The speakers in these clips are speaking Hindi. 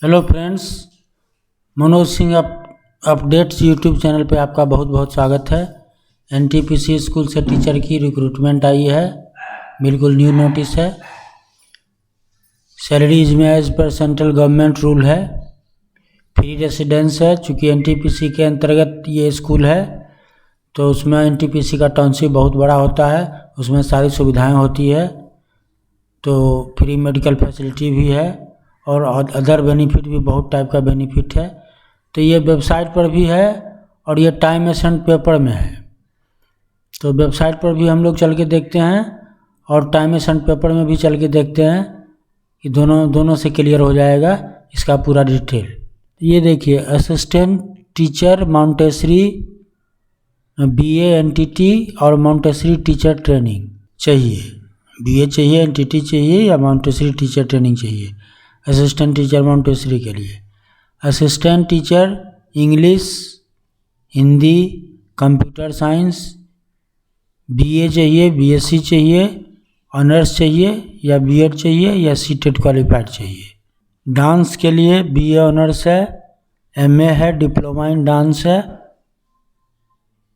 Hello friends, Manoj Singh updates YouTube channel पे आपका बहुत बहुत स्वागत है। एनटीपीसी स्कूल से टीचर की रिक्रूटमेंट आई है, बिल्कुल न्यू नोटिस है। सैलरीज में as per central government rule है। फ्री रेसिडेंस है, चूँकि एनटीपीसी के अंतर्गत ये स्कूल है तो उसमें एनटीपीसी का टाउनशिप बहुत बड़ा होता है, उसमें सारी सुविधाएँ होती है। तो फ्री मेडिकल फैसिलिटी भी है और अदर बेनिफिट भी, बहुत टाइप का बेनिफिट है। तो ये वेबसाइट पर भी है और ये टाइम एसेंट पेपर में है। तो वेबसाइट पर भी हम लोग चल के देखते हैं और टाइम एसेंट पेपर में भी चल के देखते हैं कि दोनों से क्लियर हो जाएगा इसका पूरा डिटेल। ये देखिए, assistant teacher Montessori BA NTT और मॉन्टेसरी टीचर ट्रेनिंग चाहिए। बीए चाहिए, एनटीटी चाहिए या मॉन्टेसरी टीचर ट्रेनिंग चाहिए। असिस्टेंट टीचर मॉन्टेसरी के लिए, assistant teacher English, Hindi, computer science, BA चाहिए, बीएससी चाहिए, ऑनर्स चाहिए या बीएड चाहिए या सीटेट क्वालिफाइड चाहिए। डांस के लिए बीए ऑनर्स है, एमए है, डिप्लोमा इन डांस है,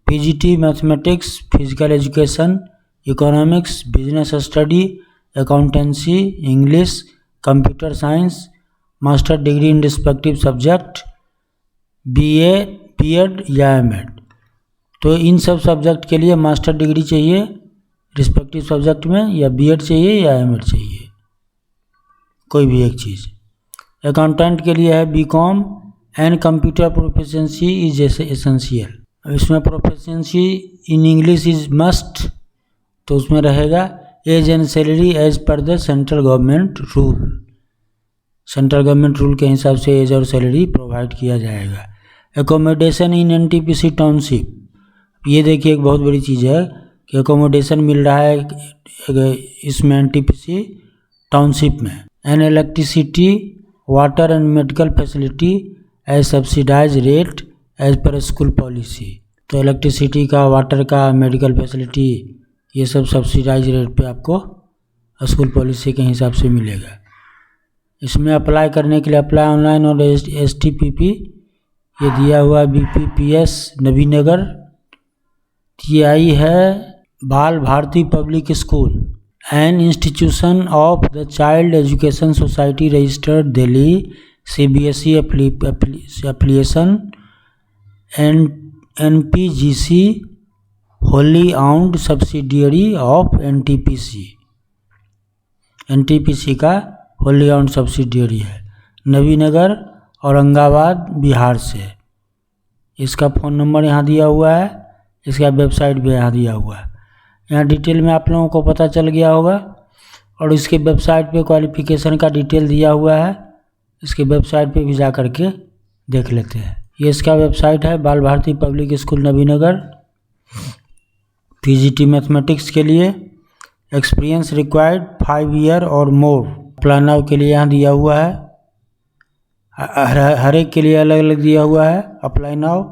PGT mathematics, physical education, economics, business study, accountancy, English, computer science, master degree in respective subject, BA, BEd या एमएड। तो इन सब सब्जेक्ट के लिए मास्टर डिग्री चाहिए रिस्पेक्टिव सब्जेक्ट में, या बीएड चाहिए या एमएड चाहिए, कोई भी एक चीज़। अकाउंटेंट के लिए है BCom and computer proficiency is essential. इसमें proficiency in English is must, तो उसमें रहेगा age and salary as per the central government rule. Central government rule के हिसाब से एज और सैलरी प्रोवाइड किया जाएगा। एकोमोडेशन इन एनटीपीसी टाउनशिप, ये देखिए एक बहुत बड़ी चीज़ है कि एकोमोडेशन मिल रहा है इसमें एनटीपीसी टाउनशिप में। An electricity, water and medical facility as subsidize rate as per school policy. तो इलेक्ट्रिसिटी का, वाटर का, मेडिकल फैसिलिटी, ये सब सब्सिडाइज रेट पे आपको स्कूल पॉलिसी के हिसाब से मिलेगा। इसमें अप्लाई करने के लिए अप्लाई ऑनलाइन और STPP ये दिया हुआ, BPPS नबीनगर। ये आई है Bal Bharati public school an institution of the child education society registered Delhi, CBSE application NPGC wholly owned subsidiary of NTPC. NTPC का होली आउंड सब्सिडियरी है, नबीनगर, औरंगाबाद, बिहार से। इसका फ़ोन नंबर यहाँ दिया हुआ है, इसका वेबसाइट भी यहाँ दिया हुआ है। यहाँ डिटेल में आप लोगों को पता चल गया होगा। और इसके वेबसाइट पे क्वालिफ़िकेशन का डिटेल दिया हुआ है, इसके वेबसाइट पे भी जा कर के देख लेते हैं। ये इसका वेबसाइट है, Bal Bharati public school Nabinagar. PGT mathematics के लिए एक्सपीरियंस रिक्वायर्ड 5 ईयर और मोर। अप्लाई नाउ के लिए यहाँ दिया हुआ है, हर एक के लिए अलग अलग दिया हुआ है apply now.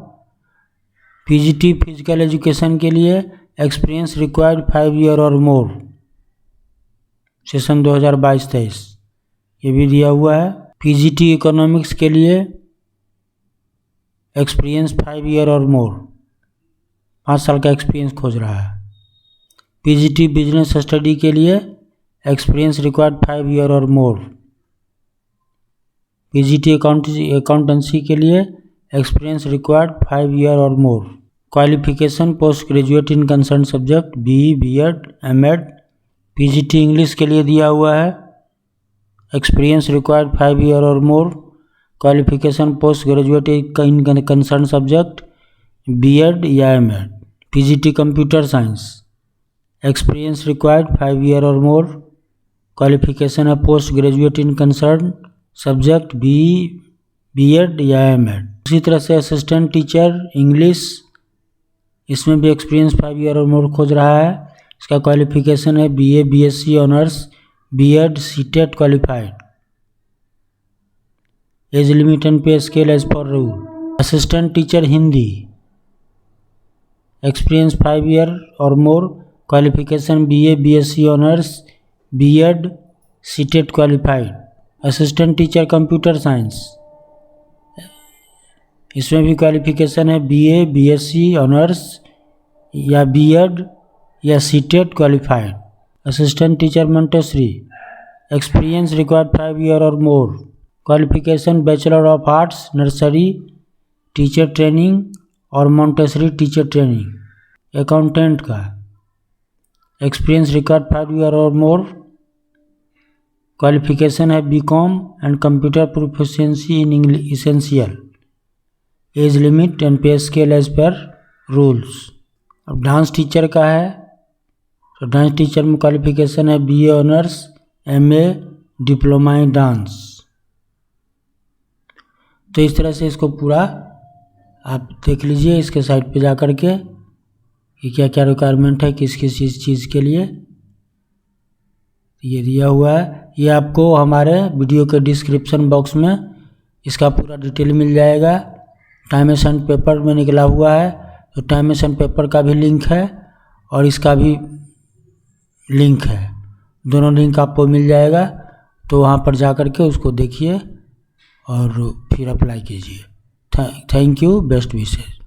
PGT physical education के लिए एक्सपीरियंस रिक्वायर्ड 5 ईयर और मोर, सेशन 2022-23 ये भी दिया हुआ है। पीजीटी इकोनॉमिक्स के लिए एक्सपीरियंस 5 ईयर और मोर, 5 साल का एक्सपीरियंस खोज रहा है। पीजीटी बिजनेस स्टडी के लिए एक्सपीरियंस रिक्वायर्ड 5 ईयर और मोर। पीजीटी अकाउंटेंसी के लिए एक्सपीरियंस रिक्वायर्ड 5 ईयर और more. Qualification post graduate in concern subject, BE, BEd, MEd। PGT English के लिए दिया हुआ है, एक्सपीरियंस रिक्वायर्ड 5 ईयर और more. Qualification post graduate in concern subject, BEd या MEd। PGT computer science, experience required 5 year और मोर। क्वालिफिकेशन है post graduate in concern subject, BE, BEd या MEd। उसी तरह से असिस्टेंट टीचर इंग्लिश, इसमें भी एक्सपीरियंस 5 ईयर और मोर खोज रहा है। इसका क्वालिफिकेशन है BA, BSc honours, BEd, CTET qualified. Age limit and pay scale as per rule. Assistant teacher Hindi, experience 5 year और more. Qualification BA, BSc honours, BEd, CTET qualified. Assistant teacher computer science, इसमें भी क्वालिफिकेशन है BA, BSc ऑनर्स या B.Ed या C.Tet qualified. Assistant teacher Montessori, experience required 5 year और more. Qualification bachelor of arts nursery teacher training और मोंटेसरी टीचर ट्रेनिंग। अकाउंटेंट का एक्सपीरियंस रिक्वायर्ड 5 ईयर और मोर। क्वालिफिकेशन है BCom and computer proficiency in English essential. Age limit and pay scale as per rules. अब डांस टीचर का है, तो डांस टीचर में क्वालिफिकेशन है BA honours, MA, diploma in dance. तो इस तरह से इसको पूरा आप देख लीजिए इसके साइट पे जा कर के कि क्या क्या रिक्वायरमेंट है किस किस चीज़ के लिए ये दिया हुआ है। ये आपको हमारे वीडियो के डिस्क्रिप्शन बॉक्स में इसका पूरा डिटेल मिल जाएगा। टाइम एंड पेपर में निकला हुआ है, तो टाइम एंड पेपर का भी लिंक है और इसका भी लिंक है, दोनों लिंक आपको मिल जाएगा। तो वहाँ पर जा कर के उसको देखिए और फिर अप्लाई कीजिए। Thank you, best wishes.